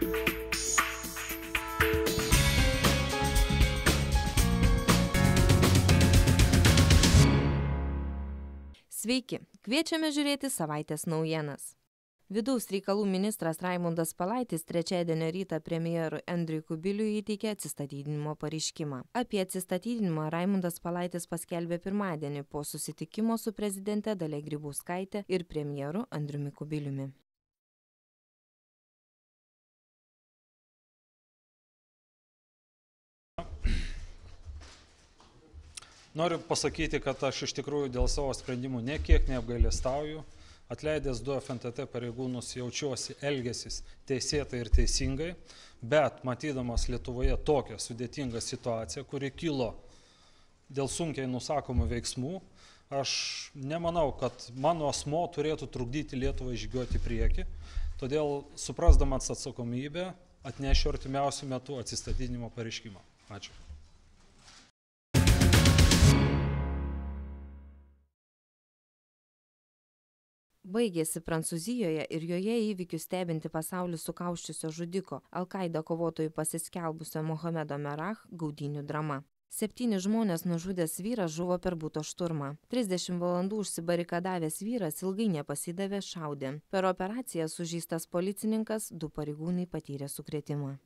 Sveiki, kviečiame žiūrėti savaitės naujienas. Vidaus reikalų ministras Raimundas Palaitis trečiadienio rytą premjerui Andriui Kubiliui įteikė atsistatydinimo pareiškimą. Apie atsistatydinimą Raimundas Palaitis paskelbė pirmadienį po susitikimo su prezidente Dalia Grybauskaite ir premjeru Andriumi Kubiliumi. Noriu pasakyti, kad aš iš tikrųjų dėl savo sprendimų nekiek neapgailestauju. Atleidęs 2 FNTT pareigūnus jaučiuosi elgesis teisėtai ir teisingai, bet matydamas Lietuvoje tokią sudėtingą situaciją, kuri kilo dėl sunkiai nusakomų veiksmų, aš nemanau, kad mano asmo turėtų trukdyti Lietuvai žygiuoti į priekį. Todėl, suprasdamas atsakomybę, atnešiu artimiausiu metu atsistatydinimo pareiškimą. Ačiū. Baigėsi Prancūzijoje ir joje įvykius stebinti pasaulį sukausčiusio žudiko, Al-Qaida kovotojų pasiskelbusio Mohamedo Merah gaudynių drama. 7 žmonės nužudęs vyras žuvo per buto šturmą. 30 valandų užsibarikadavęs vyras ilgai nepasidavė, šaudė. Per operaciją sužeistas policininkas, 2 pareigūnai patyrė sukrėtimą.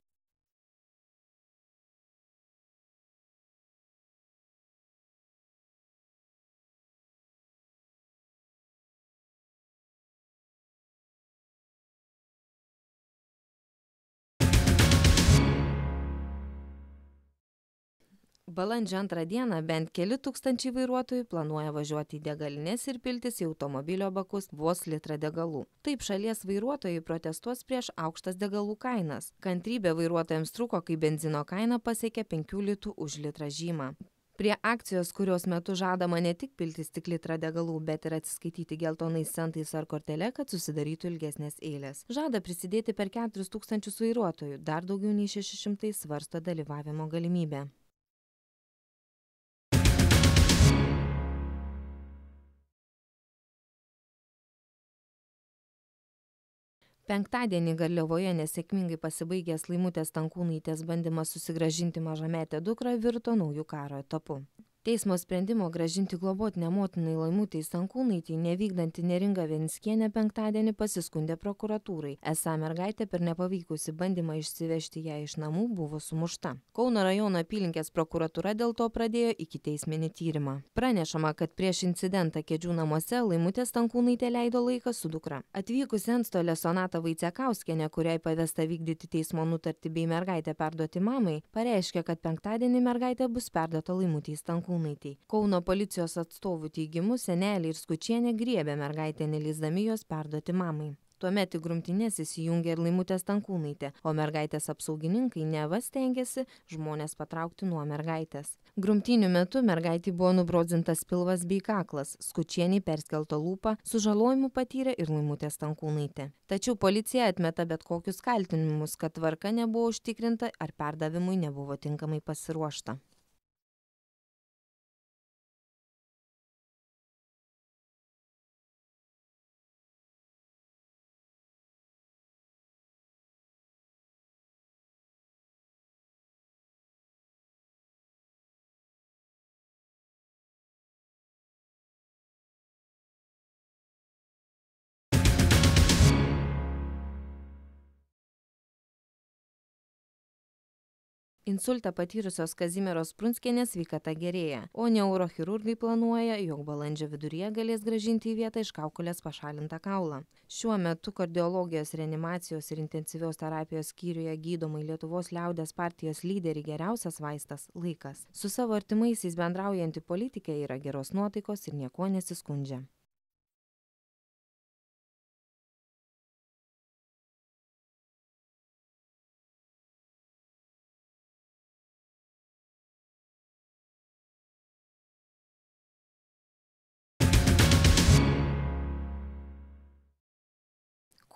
Balandžio 2 dieną bent keli tūkstančiai vairuotojų planuoja važiuoti į degalines ir piltis į automobilio bakus vos litrą degalų. Taip šalies vairuotojai protestuos prieš aukštas degalų kainas. Kantrybė vairuotojams trūko, kai benzino kaina pasiekė 5 litų už litrą žymą. Prie akcijos, kurios metu žadama ne tik piltis tik litrą degalų, bet ir atsiskaityti geltonais centais ar kortele, kad susidarytų ilgesnės eilės. Žada prisidėti per 4 000 vairuotojų, dar daugiau nei 600 svarsto dalyvavimo galimybę. Penktadienį Garliavoje nesėkmingai pasibaigęs Laimutės Stankūnaitės bandymas susigrąžinti mažametę dukrą virto naujų karo etapu. Teismo sprendimo grąžinti globotinę motinai Laimutei Stankūnaitei nevykdanti Neringa Venickienė penktadienį pasiskundė prokuratūrai. Esą mergaitė per nepavykusį bandymą išsivežti ją iš namų buvo sumušta. Kauno rajono apylinkės prokuratūra dėl to pradėjo ikiteisminį tyrimą. Pranešama, kad prieš incidentą Kėdžių namuose Laimutė Stankūnaitė leido laiką su dukra. Atvykusi antstolė Sonata Vaicekauskienė, kuriai pavesta vykdyti teismo nutartį bei mergaitę perduoti mamai, pareiškė, kad penktadienį mergaitė bus perduota Laimutei Stankūnaitei. Kauno policijos atstovų teigimu senelė ir Skučienė griebė mergaitę, neleisdami jos perduoti mamai. Tuomet į grumtynes įsijungė ir Laimutė Stankūnaitė, o mergaitės apsaugininkai neva stengėsi žmonės patraukti nuo mergaitės. Grumtynių metu mergaitei buvo nubrodzintas pilvas bei kaklas, Skučienei perskelta lūpa, sužalojimų patyrė ir Laimutė Stankūnaitė. Tačiau policija atmeta bet kokius kaltinimus, kad tvarka nebuvo užtikrinta ar perdavimui nebuvo tinkamai pasiruošta. Insultą patyrusios Kazimieros Prunskienės sveikata gerėja, o neurochirurgai planuoja, jog balandžio viduryje galės grąžinti į vietą iš kaukolės pašalintą kaulą. Šiuo metu kardiologijos, reanimacijos ir intensyvios terapijos skyriuje gydomai Lietuvos liaudies partijos lyderį geriausias vaistas – laikas. Su savo artimaisiais bendraujanti politikė yra geros nuotaikos ir niekuo nesiskundžia.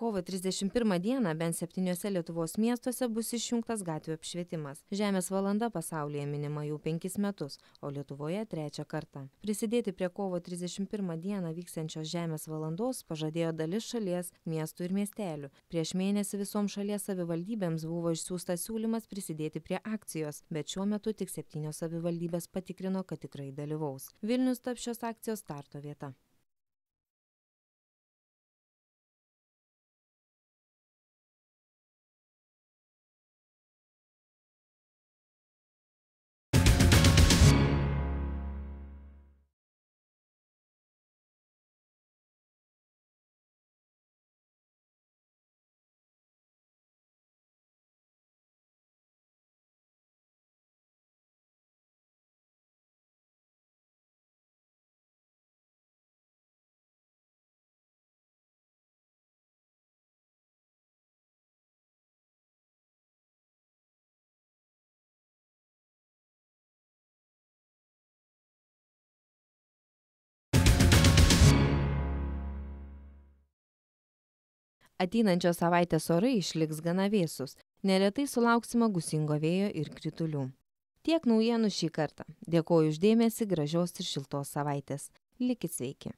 Kovo 31 dieną bent 7 Lietuvos miestuose bus išjungtas gatvių apšvietimas. Žemės valanda pasaulyje minima jau 5 metus, o Lietuvoje 3 kartą. Prisidėti prie kovo 31 dieną vyksiančios Žemės valandos pažadėjo dalis šalies, miestų ir miestelių. Prieš mėnesį visoms šalies savivaldybėms buvo išsiųstas siūlymas prisidėti prie akcijos, bet šiuo metu tik 7 savivaldybės patikrino, kad tikrai dalyvaus. Vilnius taps šios akcijos starto vieta. Ateinančios savaitės orai išliks gana vėsus, neretai sulauksime gūsingo vėjo ir kritulių. Tiek naujienų šį kartą. Dėkoju už dėmesį, gražios ir šiltos savaitės. Likit sveiki.